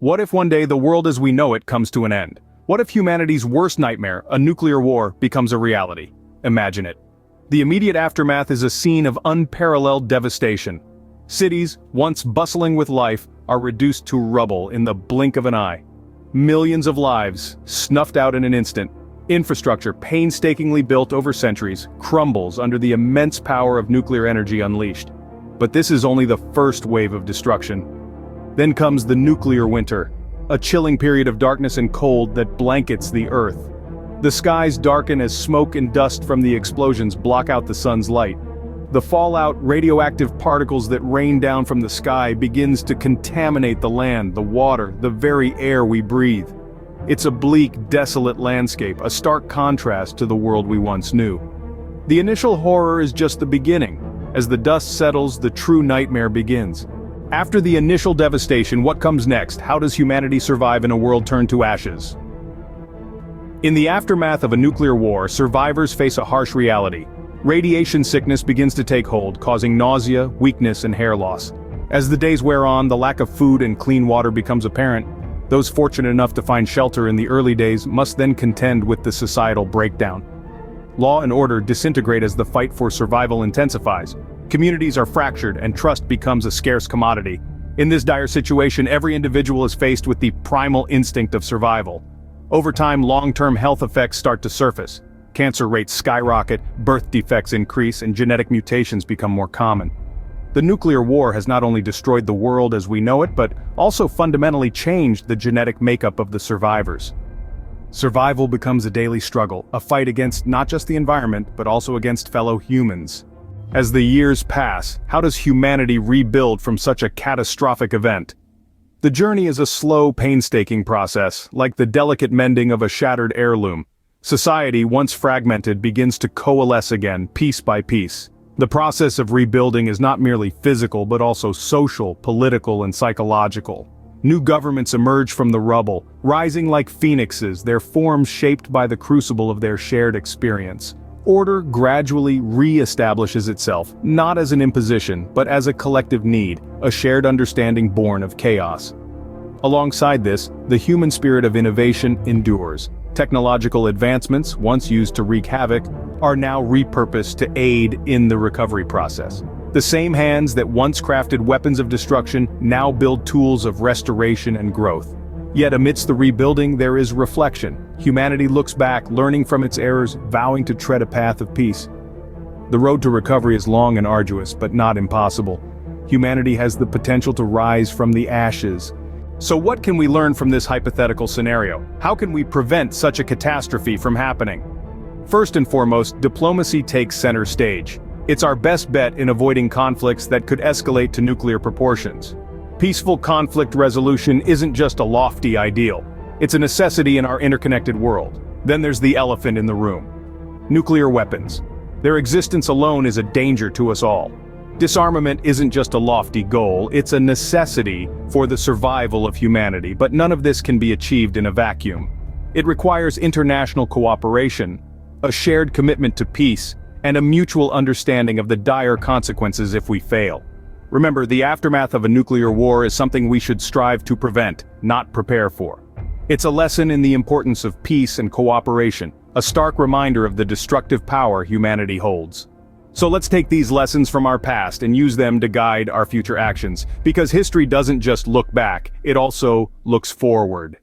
What if one day the world as we know it comes to an end? What if humanity's worst nightmare, a nuclear war, becomes a reality? Imagine it. The immediate aftermath is a scene of unparalleled devastation. Cities, once bustling with life, are reduced to rubble in the blink of an eye. Millions of lives, snuffed out in an instant. Infrastructure, painstakingly built over centuries, crumbles under the immense power of nuclear energy unleashed. But this is only the first wave of destruction. Then comes the nuclear winter, a chilling period of darkness and cold that blankets the Earth. The skies darken as smoke and dust from the explosions block out the sun's light. The fallout, radioactive particles that rain down from the sky begins to contaminate the land, the water, the very air we breathe. It's a bleak, desolate landscape, a stark contrast to the world we once knew. The initial horror is just the beginning. As the dust settles, the true nightmare begins. After the initial devastation, what comes next? How does humanity survive in a world turned to ashes? In the aftermath of a nuclear war, survivors face a harsh reality. Radiation sickness begins to take hold, causing nausea, weakness, and hair loss. As the days wear on, the lack of food and clean water becomes apparent. Those fortunate enough to find shelter in the early days must then contend with the societal breakdown. Law and order disintegrate as the fight for survival intensifies. Communities are fractured and trust becomes a scarce commodity. In this dire situation, every individual is faced with the primal instinct of survival. Over time, long-term health effects start to surface. Cancer rates skyrocket, birth defects increase, and genetic mutations become more common. The nuclear war has not only destroyed the world as we know it, but also fundamentally changed the genetic makeup of the survivors. Survival becomes a daily struggle, a fight against not just the environment, but also against fellow humans. As the years pass, how does humanity rebuild from such a catastrophic event? The journey is a slow, painstaking process, like the delicate mending of a shattered heirloom. Society, once fragmented, begins to coalesce again, piece by piece. The process of rebuilding is not merely physical but also social, political, and psychological. New governments emerge from the rubble, rising like phoenixes, their forms shaped by the crucible of their shared experience. Order gradually re-establishes itself, not as an imposition, but as a collective need, a shared understanding born of chaos. Alongside this, the human spirit of innovation endures. Technological advancements, once used to wreak havoc, are now repurposed to aid in the recovery process. The same hands that once crafted weapons of destruction now build tools of restoration and growth. Yet amidst the rebuilding there is reflection. Humanity looks back, learning from its errors, vowing to tread a path of peace. The road to recovery is long and arduous, but not impossible. Humanity has the potential to rise from the ashes. So what can we learn from this hypothetical scenario? How can we prevent such a catastrophe from happening? First and foremost, diplomacy takes center stage. It's our best bet in avoiding conflicts that could escalate to nuclear proportions. Peaceful conflict resolution isn't just a lofty ideal. It's a necessity in our interconnected world. Then there's the elephant in the room. Nuclear weapons. Their existence alone is a danger to us all. Disarmament isn't just a lofty goal, it's a necessity for the survival of humanity, but none of this can be achieved in a vacuum. It requires international cooperation, a shared commitment to peace, and a mutual understanding of the dire consequences if we fail. Remember, the aftermath of a nuclear war is something we should strive to prevent, not prepare for. It's a lesson in the importance of peace and cooperation, a stark reminder of the destructive power humanity holds. So let's take these lessons from our past and use them to guide our future actions, because history doesn't just look back, it also looks forward.